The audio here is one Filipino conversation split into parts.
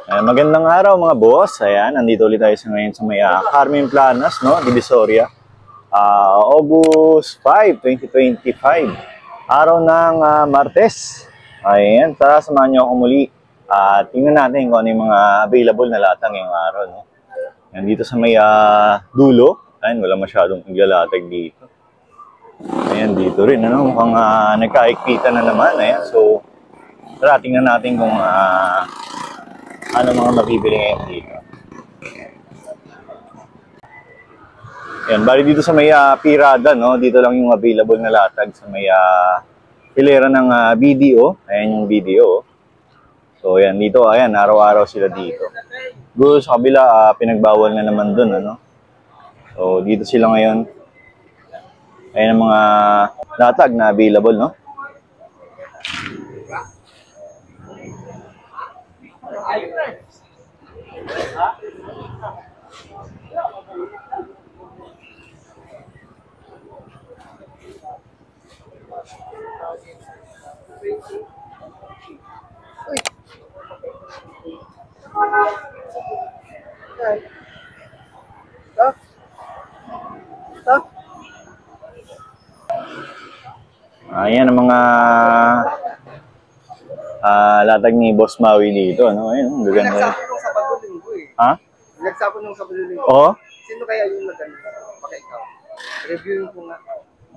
Magandang araw mga boss. Ayan, nandito ulit tayo ngayon sa may Carmen Planas, no? Divisoria. August 5, 2025. Araw ng Martes. Ayan, tara samahan niyo ako muli. Tingnan natin kung ano yung mga available na latag ngayong araw, no? Nandito sa may dulo. Ayan, wala masyadong naglalatag dito. Ayan, dito rin, ano? Mukhang nagkaikita na naman. Ayan, so tara, tingnan natin kung ano mga mabibili ngayon dito. Yan, bali dito sa may Pirada, no? Dito lang yung available na latag sa may hilera ng BDO. Ayan yung BDO. So, yan dito, ayan, araw-araw sila dito. Doon sa kabila, pinagbawal na naman dun, ano? So, dito sila ngayon. Ayan ang mga latag na available, no? Ayan ang mga latag ni Boss Maui dito, no? Ayun, gaganda. Nagsapon nung sa Pagulinggo eh. Ha? Nagsapon nung sa Pagulinggo. Oo? Sino kaya yung nagano? Paka-ikaw. Reviewin ko nga.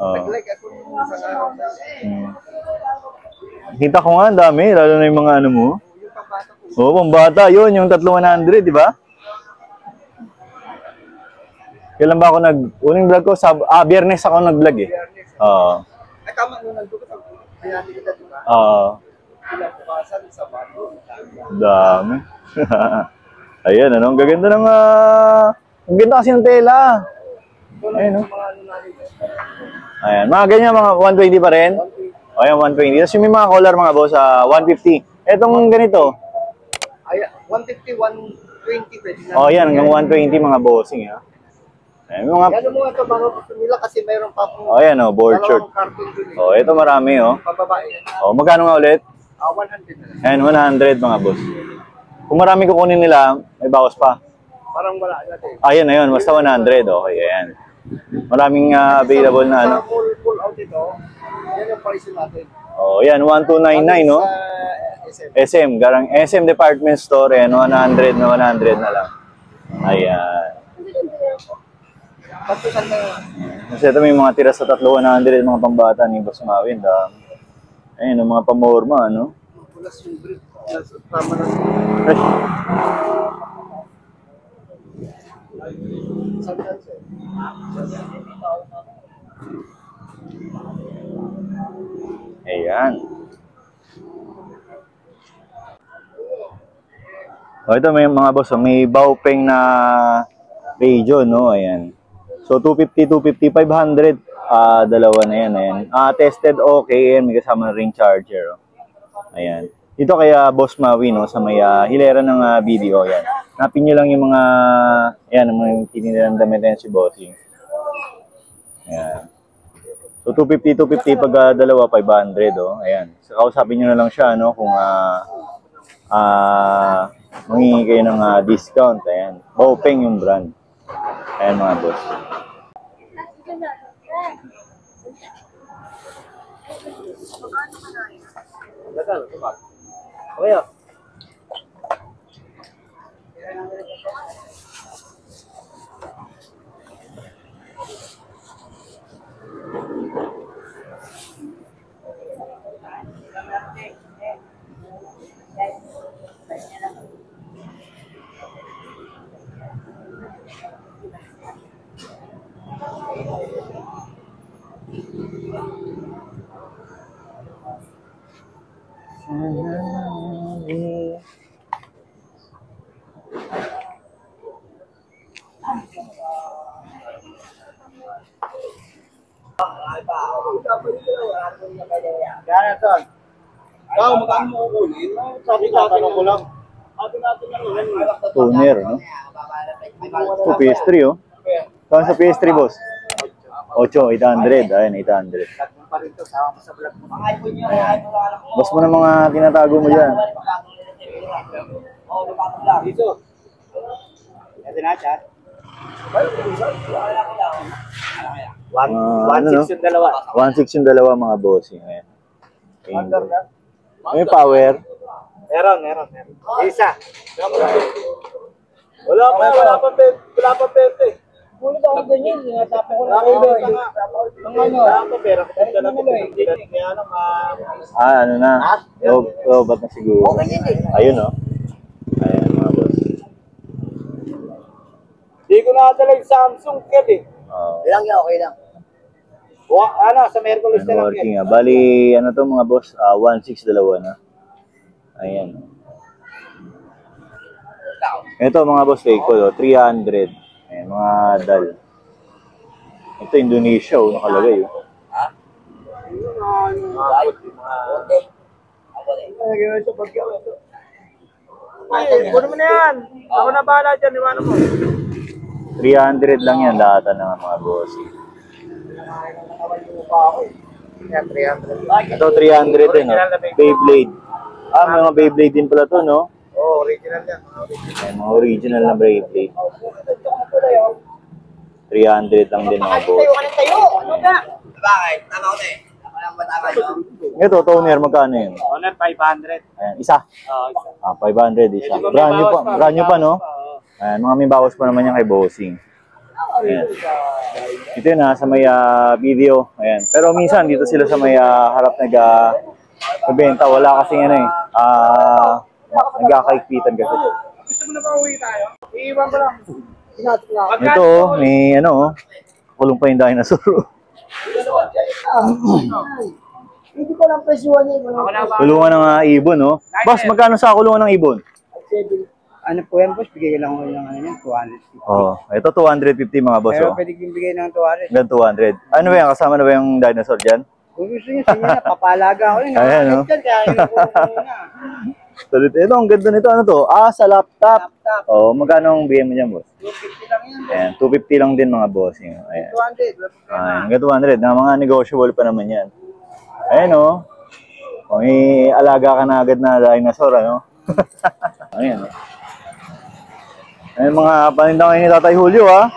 Oo. Nag-like ako nung sa araw. Kita ko nga, ang dami, lalo na yung mga ano mo. Yung pambata ko. Oo, pambata, yun, yung 300, di ba? Kailan ba ako uling vlog ko? Biyernes ako nag-vlog eh. Oo. Ay, tama nung nandun ko. Pinati kita, di ba? Oo. Pinapukasan sa bago. Dami. Ayan, ano, ang gaganda ng ang ganda kasi ng tela. Ayan, no? Ayan, mga ganyan, mga 120 pa rin. O, ayan, 120. Tapos yung may mga color, mga boss, 150. Etong ganito. Ay, 150, 120 pwede na. O, ayan, hanggang 120 mga bossing, ha. Ayan, mga... Ano mo ito, mga gusto nila kasi mayroon pa po. O, ayan, o, board short. O, ito marami, o. Pababae. O, magkano nga ulit? 100 na. Ayan, 100 mga boss. Kung marami kukunin nila, may bawas pa. Parang wala natin. Ayun, ayun, basta 100. Okay, ayan. Maraming available na ano. Sa full out ito, yan yung price natin. Oh, yan, 1299, no? Sa SM. SM, garang SM department store, yan, 100 na lang. Ayan. Pagkusan na Kasi ito may mga tira sa 100, mga pambata ni Boss Mawin. Ayun, mga pamorma, ano? plus yung brief. Tama na. Fresh. Ayan. O, ito may mga boss, may Baopeng na radio, no? Ayan. So, 250, 500. Dalawa na yan, ayan. Tested okay, and may kasama na ring charger. Ayan. Dito kaya Boss Maui, no? Sa may hilera ng video, ayan. Napin nyo lang yung mga, ayan, mga tinilang damit yan si Bossing. Ayan. So, 250 pag dalawa, 500, oh. Ayan. So, kausapin nyo na lang siya, no? Kung, mangingi kayo ng discount, ayan. Baopeng yung brand. Ayan, mga boss. Dagal, diba? Kaya. Gana ton. Ikaw, magkano mo kukunin? Sabi tatanong ko lang. Sabi natin lang. Toner, no? Ito, PS3, oh. Saan sa PS3, boss? 8, 800. Ayan, 800. Pa rin to, sama mo sa vlog mo. Ayan. Boss mo na mga tinatago mo dyan. Iso. Ito na, chat. Ano, no? 1.6 yung dalawa. 1.6 yung dalawa mga bossing. Ayan. May power. Meron. Isa. Wala pa pente. Kulit ako ganyan, tinatapo ko lang. Wala pa pera. Ano na? Ba't na siguro? Ayun, oh. Ayan, mga boss. Hindi ko nakadala yung Samsung kid eh. Ilang yan, okay lang. Sa Merkulis na lang Working, yan. Bali, ano to mga boss? 1.6 dalawa na. Ayan. Ito mga boss, take ko, 300. Ayan, mga dal. Ito, Indonesia, nakalagay. Kuno mo na yan. Ako na bahala dyan, iwanan mo. 300 lang yan, lahat ng mga boss. Ito, 300 din, no? Beyblade. Mga Beyblade din pala to, no? Oo, original yan. Ayan, mga original na Beyblade. 300 lang din mga boss. Bakit? Tama ko eh. Ako lang ba tama yun? Ito, toner, magkano yun? Honor 500. Ayan, isa. Oo, 500 isa. Brand new pa, no? Ayan, mga may bawas pa naman yan kay bossing. Ayan. Ito yun sa may video. Ayan. Pero minsan dito sila sa may harap nagbenta. Wala kasi ano nagkakaikpitan kasi. Gusto mo na ba uwi tayo? Iiwan ko lang. Ito, may kulong pa yung dinosaur. Hindi ko lang presyuhan eh. Kulungan ng ibon, no? Boss, magkano sa kulungan ng ibon? Ano po yan, boss? Bigay lang ko ng ano yan, 250. Ito 250 mga boss. Pero pwede kong bigay ng 200. Hanggang 200. Ano ba yan? Kasama na ba yung dinosaur dyan? Kung gusto nyo, sige na, papalaga ako yun. Ayan, no? Kaya kinukuha ko na. Salit, ito, ang ganda nito. Ano to? Sa laptop. Magkano ang bigyan mo dyan, boss? 250 lang yan. Ayan, 250 lang din mga boss. Ayan. 200. Hanggang 200. Na mga negotiable pa naman yan. Ayan, o. Kung alaga ka na agad na dinosaur, ano? Ayan, o. Ayan, mga paninda ngayon ni Tatay Julio, ha?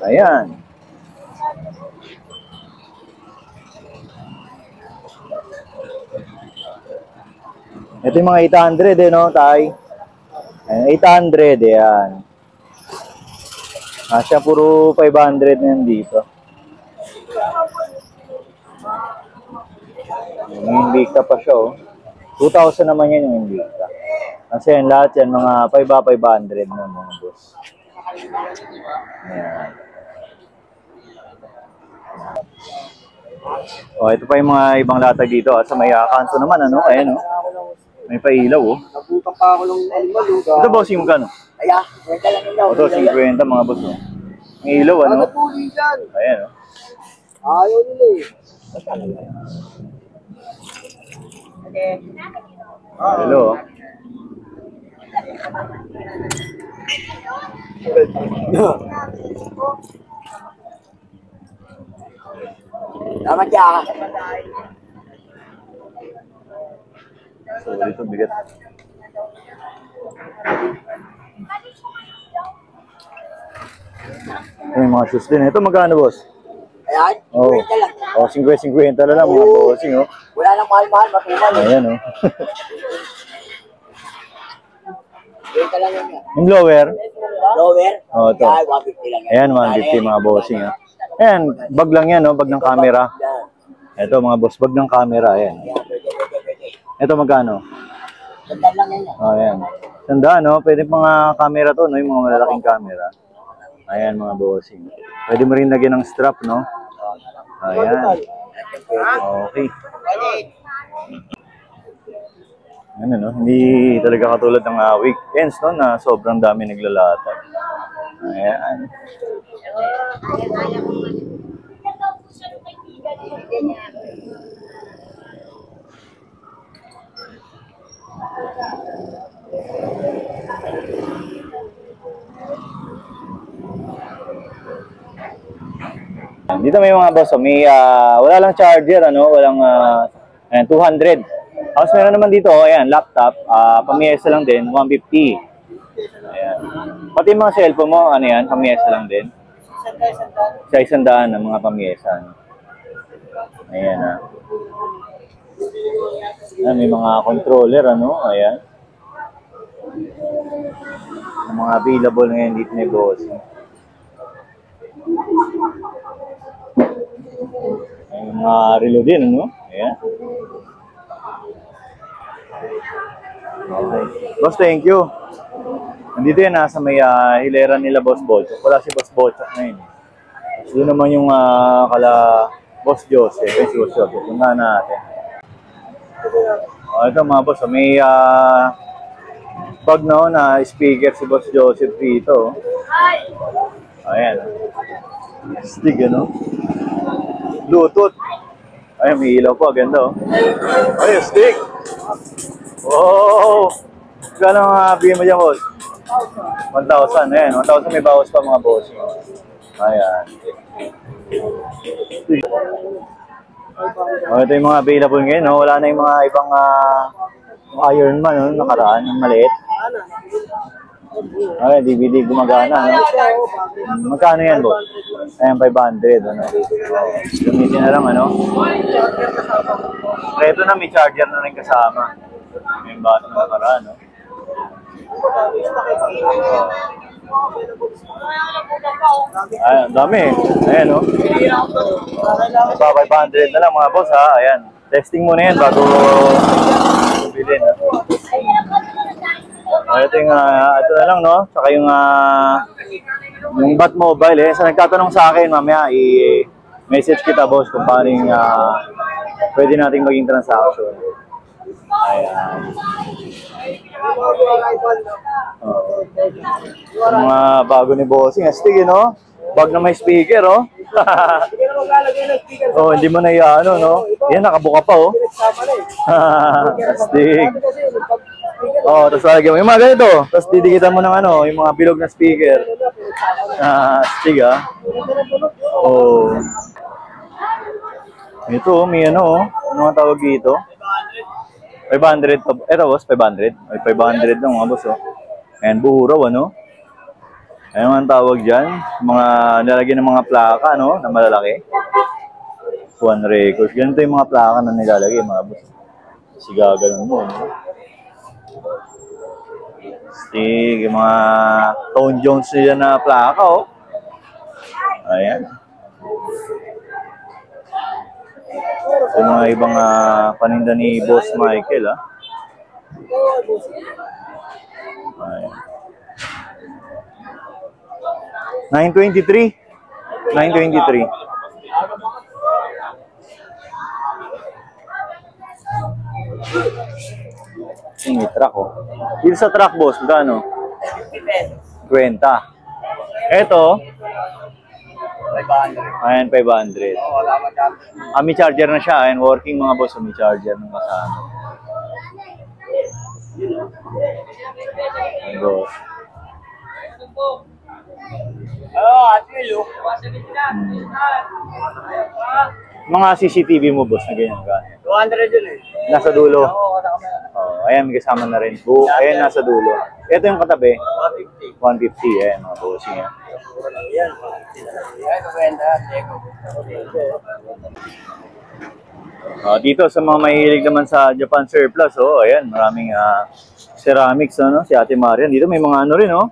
Ayan. Ito yung mga 800 no, Tay? Ayan, 800, yan. Siya puro 500 na yan dito. Yung Invicta pa siya, oh. 2,000 naman yan yung Invicta. Kasi yan, lahat yan, mga 500 na mga boss. Ayan. Ito pa yung mga ibang latag dito. Sa may kanto naman, ano? Ayan, oh. May pailaw, oh. Nabutan pa ako ng animal. Ito, boss, yung magkano? Kaya, kwenta lang yun. Ito, 50 mga boss, oh. Ang ilaw, ano? Puli dyan. Ayan, oh. Ayaw nila eh. Hello, oh. Tama siya. So, dito, bigat. May mga shoes din. Ito, magkano, boss? Ayan, Oh, kwenta lang. 50 na lang, mga bossing, oh. Wala nang mahal-mahal, matumal. Ayan, oh. Kwenta lang yun. Yung blower. Lower? Oh, ito. Ay, 150 lang yan. Ayan, 150 mga bossing, oh. Ayan, bag lang yan, oh. Bag ng camera. Ito, mga boss, bag ng camera. Ayan. Ito, magkano? Ganda lang yan. Oh, ayan. Tandaan, no? Pwede mga camera to, no? Yung mga malalaking camera. Ayan, mga bossing. Pwede mo rin lagyan ng strap, no? Ayan. Okay. Ano, no? Hindi talaga katulad ng weekends, no? Na sobrang dami naglalatag. Ayan. Dito may mga boss, may wala lang charger, ano, walang 200. Tapos meron naman dito, ayan, laptop, pamiyesa lang din, 150. Ayan. Pati yung mga cellphone mo, ano yan, pamiyesa lang din. Sa 100 ng mga pamiyesa. Ayan na. Ayan, may mga controller, ano, ayan. Ang mga available ngayon dito ni boss. May mga relo din, ano? Ayan. Okay. Boss, thank you. Nandito yan, nasa may hilera nila Boss Bochok. Wala si Boss Bochok ngayon. So, doon naman yung kala Boss Joseph. Yung si Boss Joseph. Punta natin. Ito mga boss, may pag na speaker si Boss Joseph dito. Ayan. Stick, ano? Bluetooth. Ayan, may ilaw po. Ganda, oh. Ayan, stick. Wow! Gano'ng bigyan mo dyan, boss? 1,000. Ayan, 1,000 may bawas pa mga boss. Ayan. Ito yung mga available ngayon, no? Wala na yung mga ibang Iron Man, no? Nakaraan, yung maliit. Ayan, DVD gumagana, no? Magkano yan, boss? Ayan, 500, ano? Gamitin na lang, ano? Ito na, may charger na rin kasama. Yung bata na nakaraan, no? Ayan, dami eh. Ayan, no? 500 na lang mga boss, ha? Ayan. Testing muna yan bago bilhin, ha? Ito yung, ito na lang, no? Saka yung Bat Mobile, eh. Sa nagtatanong sa akin, mamaya, i-message kita, boss, kung paano yung pwede nating maging transaction. Ayan. Mga bago ni Bossing. Astig, no? Bag na may speaker, oh. Oh, hindi mo na ano, no? Yan, nakabuka pa, oh. Astig. Oh, tapos lagyan mo. Yung mga ganito. Tapos didikitan mo ng ano, yung mga bilog na speaker. Astig, ah. Oh. Ito, may ano, oh. Ano nga tawag dito? 500 to. Ito, boss, 500. Ay, 500 lang, mga boss, oh. Ayan, buhuraw, ano? Ayan ang tawag dyan. Mga nilalagyan ng mga plaka, no? Na malalaki. One Records. Ganito yung mga plaka na nilalagay, mga boss. Kasi gaganon mo, no? Stig, yung mga Tone Jones nila na plaka, oh. Ayan. Yung mga ibang paninda ni Boss Michael, ah. Ayan. 923. 923. Yung truck, oh. Dito sa truck, boss, magkano? 20. Ito. 500. Ayan, 500. Oo, wala ka charger. May charger na siya. Ayan, working mga boss. May charger ng kasama. Ayan, boss. Oo, Atilo. Mga CCTV mo, boss, na ganyan ka. 200 yun eh. Nasa dulo. Oo, kasama na. Oh, ayan, may kasama na rin. Ayan, nasa dulo. Ito yung katabi. 150. 150. Ayan, mga bossing. Yan. Yan. Ay, kukwenta. Dito sa mga mahilig naman sa Japan surplus, oh, ayan, maraming ceramics, ano, si Ate Marian. Dito may mga ano rin, oh.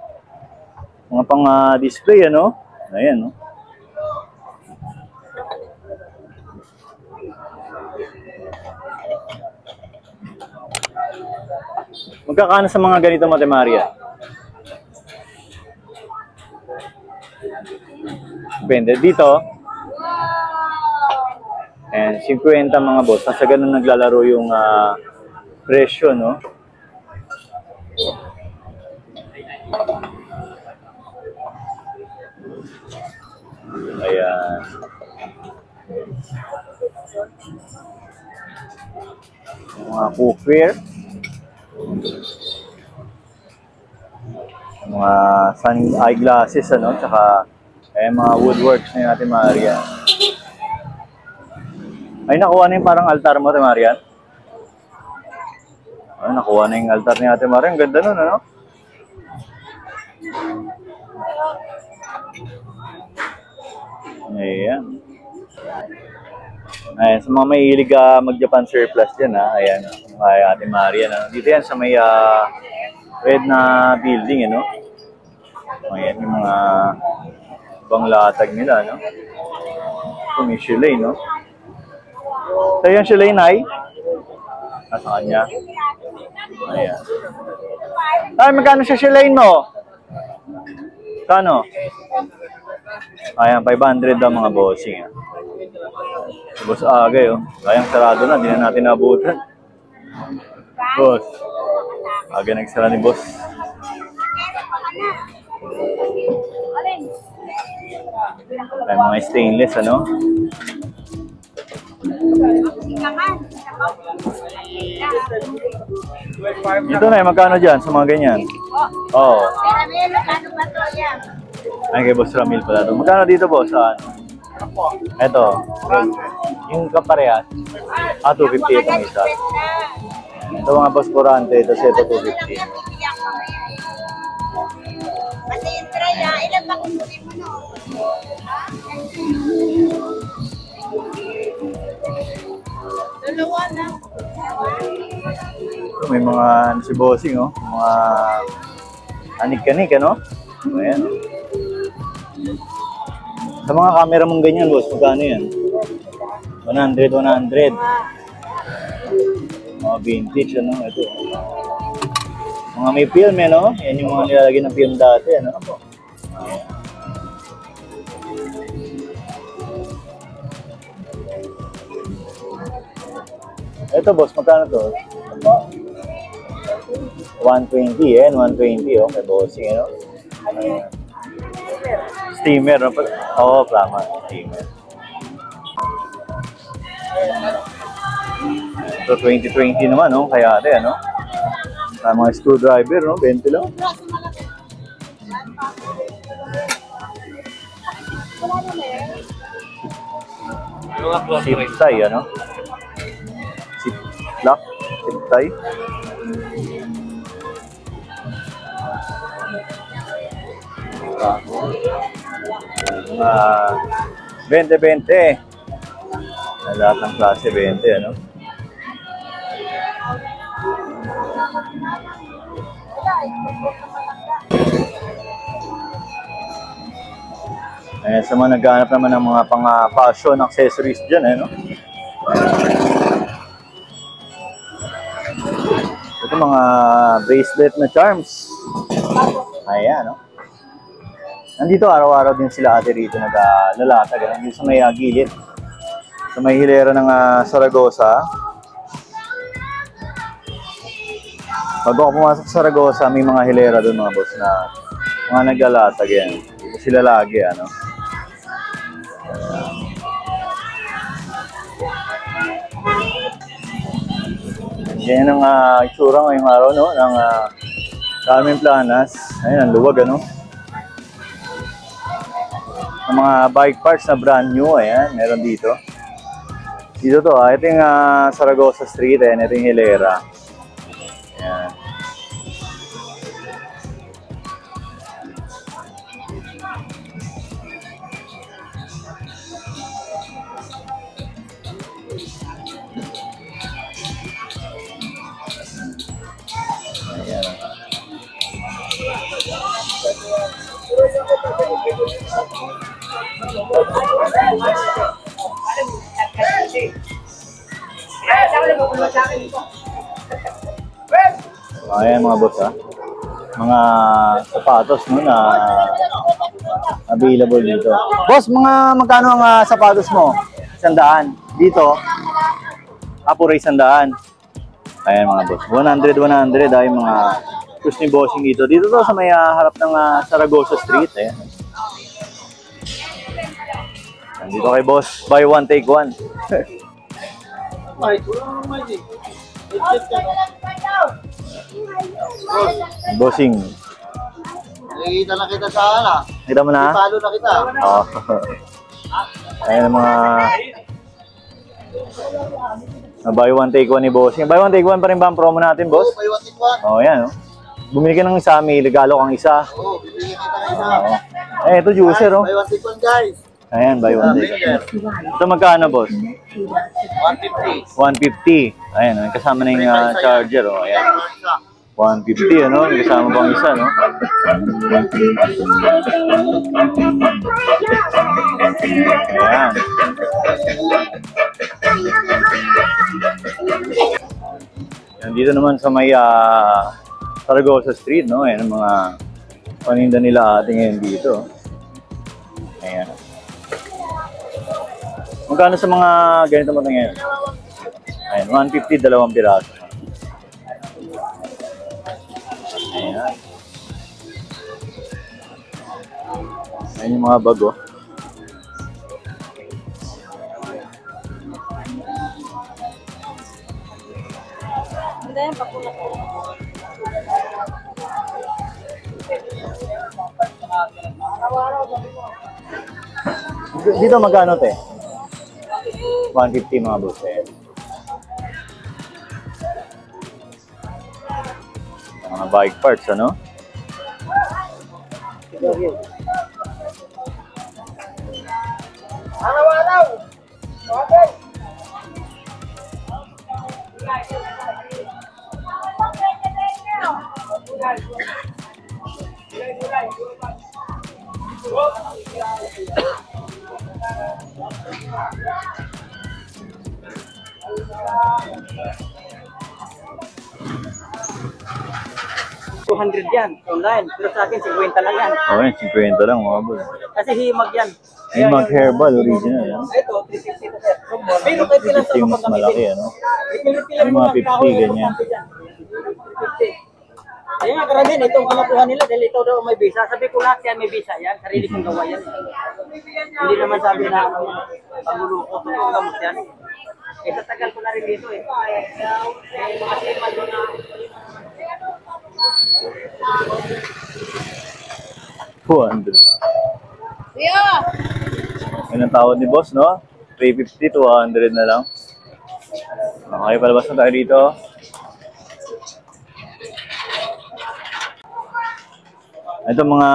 Mga pang display, ano. Ayan, oh. Magkakano sa mga ganito, Ate Maria? Depende. Dito, and 50 mga boss. Sa ganun naglalaro yung presyo, no? Ayan. Yung mga cookware. Mga sun eyeglasses, ano? Tsaka mga woodworks na natin, Maria. Ay, nakuha na yung parang altar mo, Marian? Oh, nakuha na yung altar ni Ate Mari. Ang ganda nun, ano? Ayan. Ayan, sa mga mahilig mag-Japan surplus dyan, ha? Ayan, kay Ate Mari, ano? Dito yan sa may red na building, ano? Ayan, yung mga ibang latag nila, no? Ito may Shilay, no? So, yung Shilay, Nay? Nasa kanya. Ayan. Ay, magkano siya Shilay mo? Kano? Ayan, 500 daw mga bossing. Boss aga yun. Kayang sarado na, di na natin nabutan. Boss. Aga nagsara ni boss. Ay, mga stainless, ano? Ito na, magkano dyan sa mga ganyan? Oo. Ay, kay Boss Ramil pala ito. Magkano dito, boss? Ito. Yung kaparehas. 250 itong isa. Ito mga boss kurante. Ito siya, ito 250. Kasi yung try ilan ba kusunin mo no? Dalawa na. Ito, may mga si bossing, oh. Mga anik-anik, ano? Ayan. Sa mga camera mong ganyan, boss, magkano yan? 100, 100. Mga vintage, ano? Ito. Mga may film, ano? Yan yung mga nilalagay ng film dati, ano? Ayan. Ito, boss, magkano to? 120, eh. 120, oh. May bossing, ano? Ayan. Steamer, no? Oo, tama. Steamer. So, 2020 naman, no? Kaya ate, ano? Mga screwdriver, no? 20 lang. Zip tie, ano? Zip lock, zip tie. Mga 20-20. Lahat ng klase 20, ano? Ayan, sa mga naghahanap naman ng mga pang-fashion accessories dyan, eh, no? Ito mga bracelet na charms. Ayan, no? Nandito araw-araw din sila ate rito naglalata, ganun din sa may gilid. Sa may hilera ng Saragosa. Bago ako pumasok sa Saragosa, may mga hilera doon mga boss na mga naglalata, ganyan. Dito sila lagi, ano? Yan ang itsura ngayong araw, no? Ng Carmen Planas. Ayun, ang luwag, ano? Ang mga bike parts na brand new, ayan, meron dito. Dito to, ito yung Saragosa Street, ayan, ito yung hilera. Ayan. Ayan. Ayan mga boss, ha. Mga sapatos, no, na available dito. Boss, magkano ang sapatos mo? 100. Dito, puro 100. Ayan mga boss. 100, 100 ay mga shoes ni bossing dito. Dito to sa may harap ng Saragosa Street. Ayan. Dito kay boss, buy one, take one. Bossing. Nakikita na kita sa Kita mo na? Palo na kita. Oo. Ayan ang mga Buy one take one ni bossing. Buy one take one pa rin ba ang promo natin, boss? Buy one take one. Oh, yan, oh. Bumili ka ng isa, may regalo kang isa. Oo, bibigyan kita ng isa. Oo. Eh, ito juicer, oh. Buy one take one, guys. Ayan, buy one take one. Ito magkano, boss? 150. 150. Ayan, oh, kasama na yung charger, oh. Ayan. 150, ano? May kasama pang isa, no? Ayan. Nandito naman sa may Saragosa Street, no? Ayan, ang mga paninda nila ating ngayon dito. Ayan. Magkano sa mga ganito mo ngayon? Ayan, 150, dalawang piraso. Ayan. Ayan yung mga bago. Dito magkano, te? 150 mga boss, eh. Mga bike parts, ano? Araw-araw. Okay. $200 yan, online. Pero sa akin, 50 lang yan. Oh, yan, 50 lang mga boss. Kasi himag yan. Yung mag herbal, original, ano? Ito, 350 to sir. Pero kahit sila sa 50 yung mas malaki, ano? Yung mga 50, ganyan. 350. Ayun nga, karamihan, itong kinukuha nila dahil ito daw may visa. Sabi ko lahat yan may visa yan. Sarili kong gawa yan. Hindi naman sabi na panguluko. Totoo gamot yan. Eh, tatagal ko na rin dito eh. Mga simal mo na. 200. Yeah. Yan ang tawad ni boss, no? 350, 200 na lang. Okay, palabas na tayo dito. Ito mga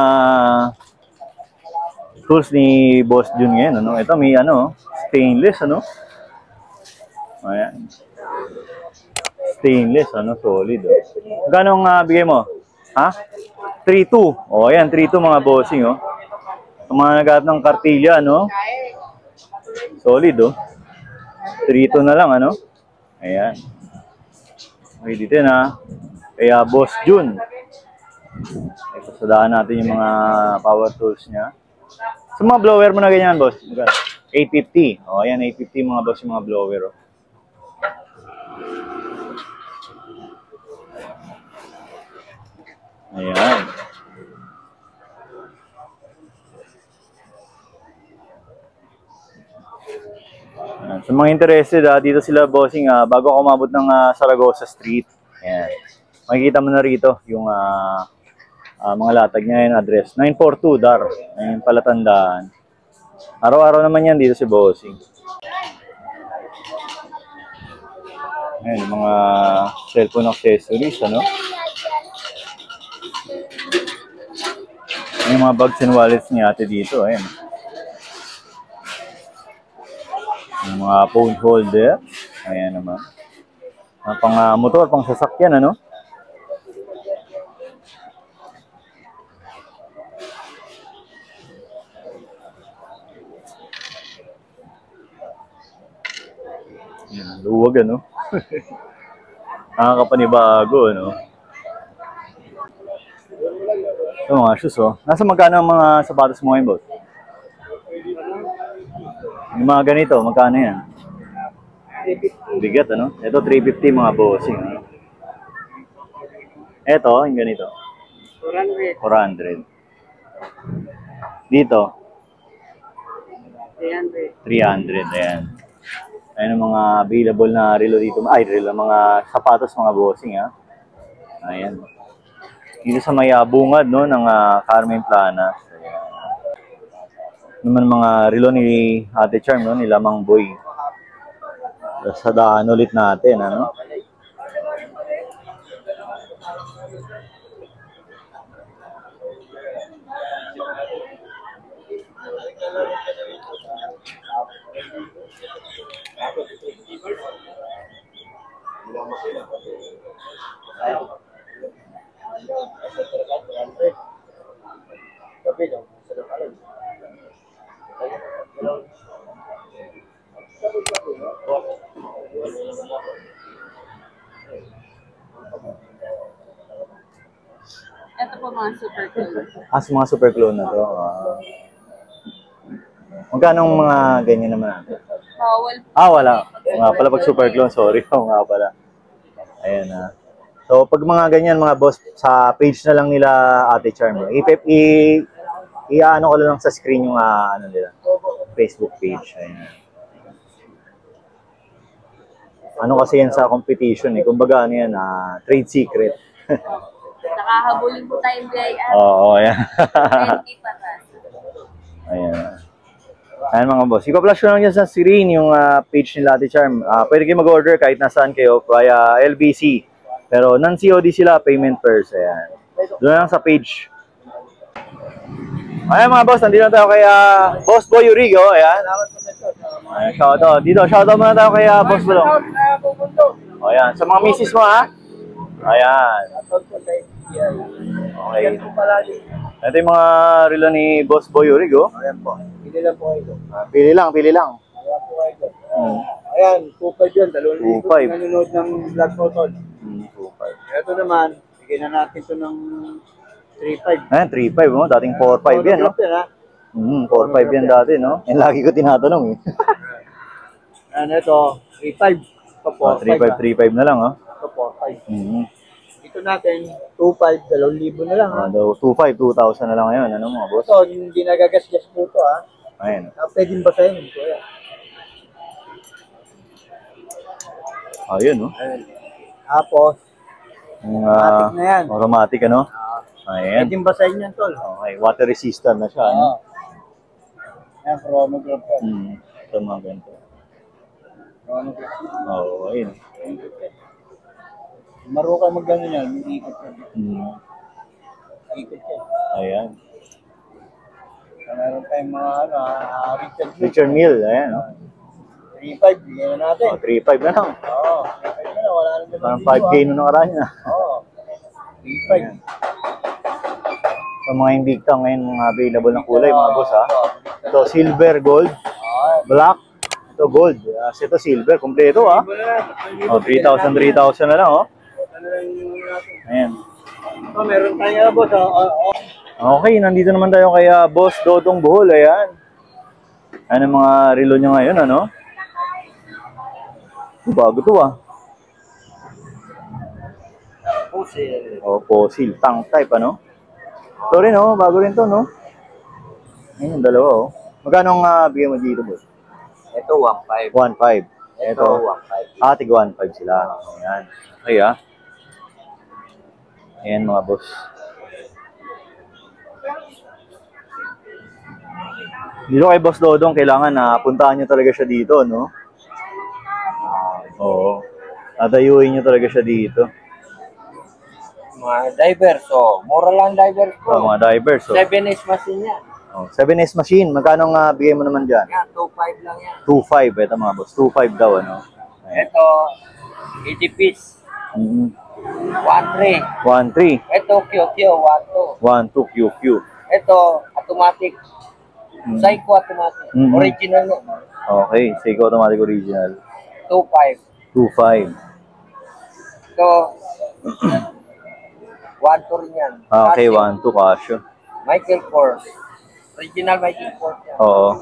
tools ni Boss Jun ngayon, ano? Ito may ano, stainless, ano? Ayan. Stainless, ano? Solid, oh. Magkano ang bigay mo? Ha? 3.2. Oh, ayan, 3.2 mga bossing, oh. Ang mga naghahanap ng kartilya, no? Solid, oh. 3.2 na lang, ano? Ayan. Okay, dito na. Kaya Boss Jun. Ito, sadaan natin yung mga power tools niya. Sa mga blower mo na ganyan, boss? 850. O, ayan, 850 mga boss yung mga blower, oh. Ayan. Sa mga interested, dito sila bossing, bago ako umabot ng Saragosa Street. Ayan. Makikita mo na rito yung mga latag niya, yung address. 942 Dar. Ayun, palatandaan. Araw-araw naman yan dito si bossing. Ayan, mga cellphone accessories, ano? Yung mga bags and wallets ni ate dito, ayan. Yung mga phone holder, ayan naman. Pang motor, pang sasakyan, ano? Ayan, luwag, ano? Nakakapanibago, ano? Ito mga shoes, oh. Nasa magkano ang mga sapatos mo ngayon, boss? Yung mga ganito, magkano yan? 350. Bigat, ano? Ito, 350 mga bossing, ano? Ito, yung ganito. 400. Dito? 300, ayan. Ayan ang mga available na relo dito. Ay, relo, mga sapatos, mga bossing, ha? Ayan. Dito sa may bungad, no, ng Carmen Planas. Ayan. Naman mga relo ni Ate Charm, no, ni Lamang Boy. Sa daan ulit natin, ano? Ito po mga super cool. Mga super clone na to. Magkano ang mga ganyan naman natin? Bawal. Wala. Nga pala pag super clone, sorry. Nga pala. Ayan na. So, pag mga ganyan, mga boss, sa page na lang nila Ate Charm. I-ano ko lang sa screen yung ano nila, Facebook page. Ayan. Ano kasi yan sa competition eh. Kumbaga ano yan, trade secret. Nakahabulin po tayong BIR. Oo, ayan. 20 patas. Ayan. Ayan mga boss. Ipa-flash ko lang dyan sa screen yung page nila Ate Charm. Pwede kayo mag-order kahit nasaan kayo via LBC. Pero non-COD sila, payment first. Ayan. Doon lang sa page. Ayan mga boss, nandito na tayo kay Boss Boy Urigo. Ayan. Ayan, shoutout. Dito, shoutout muna tayo kay Boss Bulong. Ayan, sa mga misis mo ha. Ayan. Okay. Ito yung mga relo ni Boss Boy Urigo. Ayan po. Pili lang po kayo. Pili lang, pili lang. Ayan po kayo. Ayan, 2.5 yun. 2.5. 2.5. Nanonood ng vlog mo, Tol. 2.5. Ito naman, bigyan na natin ito ng 3.5. Ayan, 3.5 mo. Dating 4.5 yan, no? 4.5 yan dati, no? Yan lagi ko tinatanong, eh. Ano ito, 3.5. Ito 4.5. 3.5 na lang, oh. Ito 4.5. Mm-hmm. Ito natin, 2.5, 2,000 na lang, ha? 2.5, 2,000 na lang ngayon. Ano mga boss? Ito, hindi nagagasgas po ito, ha? Ayan. Pwedeng basahin ito, yan. Ayun, no? Ayan. Tapos, automatic na yan. Automatic, ano? Ayan. Pwedeng basahin yan, Tol. Okay, water resistant na siya, ano? Yan, chronograph yan. Ito mga ganito. Chronograph. Oo, ayun. Marunong mag-gano yan, iikot ka. Iikot ka. Ayan. Meron tayong mga, Richard Mill, ayan, no? 3.5, bigyan na natin. 3.5 na lang. Oo, 3.5 na lang, wala naman. Parang 5K nung nakaraan na. Oo, 3.5. Sa mga Invicta ngayon, mga available ng kulay, mga boss, ha? Ito, silver, gold, black, ito gold. Ito silver, kompleto, ha? 3,000, 3,000 na lang, oh. Ayan. Meron tayo, boss. Okay, nandito naman tayo kay Boss Dodong Bohol, ayan. Ano mga relo niya ngayon, ano? Bago to, Fossil. Fossil, tank type, ano? Ito rin, oh, bago rin to, no? Ayan, yung dalawa, oh. Magkano ang bigyan mo dito, boss? Ito, 1.5. 1.5. Ito, 1.5. tig 1.5 sila. Ayan. Okay, Ayan, mga boss. Dito kay Boss Dodong, kailangan na puntahan nyo talaga siya dito, no? Oo. Tatayuin nyo talaga siya dito. Mga divers, mura lang divers ko. Mga divers, 7S machine yan. 7S machine, magkano nga bigay mo naman dyan? Yan, 2.5 lang yan. 2.5, ito mga boss. 2.5 daw, ano? Ayan. Ito, 80 piece. 1.3. 1.3. Ito, QQ, 1.2. 1.2 QQ. Ito, automatic. Psycho automatic. Original no. Okay, Seiko Automatic Original. 2.5. 2.5. Ito, 1.2 rin yan. Okay, Casio. 1.2 Casio. Michael Kors. Original Michael Kors yan. Oo.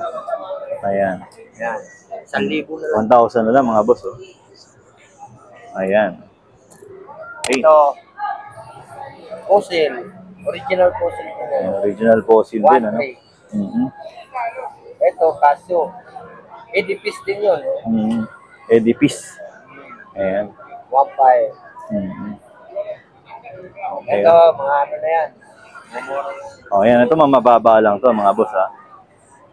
Ayan. Yan. 1,000 na lang. 1,000 na lang mga boss, oh. Ayan. Okay. Ito, Fossil. Original Fossil. Ayan, original fossil din, ano? 1.3. Ito, Casio. Edipis din yun. Edipis. Ayan. 1.5. Okay. Ito, mga ano na yan. Oh, ayan. Ito, mababa lang to mga boss, ha.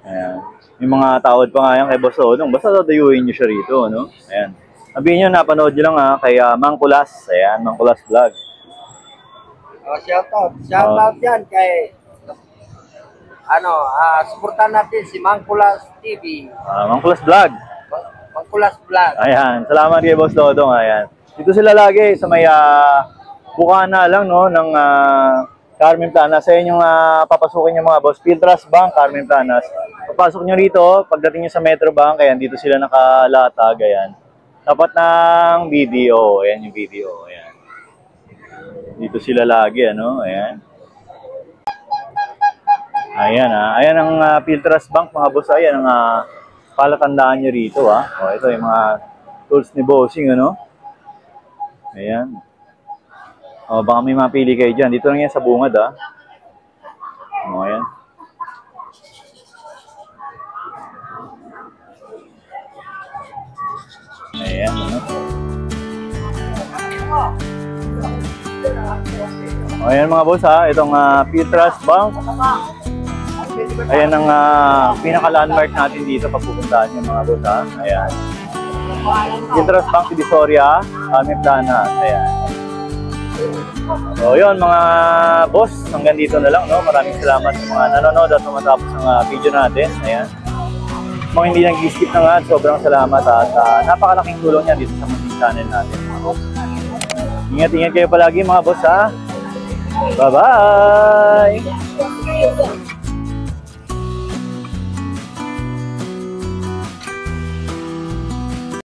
Ayan. May mga tawad pa nga yan kay Boss Dodong. Basta dadayuin nyo siya rito, no? Ayan. Sabihin nyo, napanood nyo lang kay Mang Kulas. Ayan, Mang Kulas Vlog. Shoutout. Shoutout yan kay suportahan natin si Mangkulas TV. Mang Kulas Vlog. Mangkulas Vlog. Ayan, salamat kay Boss Dodong. Ayan. Dito sila lagi sa may bukana lang, no, ng Carmen Planas. Ayan yung papasukin yung mga boss. Piltras Bank, Carmen Planas. Papasok nyo rito, pagdating nyo sa Metro Bank, ayan, dito sila nakalatag, ayan. Tapat ng video, ayan yung video, ayan. Dito sila lagi, ano, ayan. Ayan, ayan ang Piltras Bank, mga boss, ayan ang palatandaan nyo rito, O, ito yung mga tools ni Bossing, ano. Ayan. O, baka may mapili kayo dyan. Dito lang yan sa bungad, O, ayan. Ayan, ano. O, ayan mga boss, itong Piltras Bank. Ayan ang pinaka-landmark natin dito pag pupuntahan yung mga boss, Ayan. Piltras Bank, Divisoria, Carmen Planas. Ayan. So yun mga boss, hanggang dito na lang, no? Maraming salamat sa mga nanonood at tumatapos ang video natin. Ayan. Mga hindi nag-skip na nga, sobrang salamat at napakalaking tulong niya dito sa munting channel natin, mga boss. Ingat-ingat kayo palagi mga boss, Bye-bye!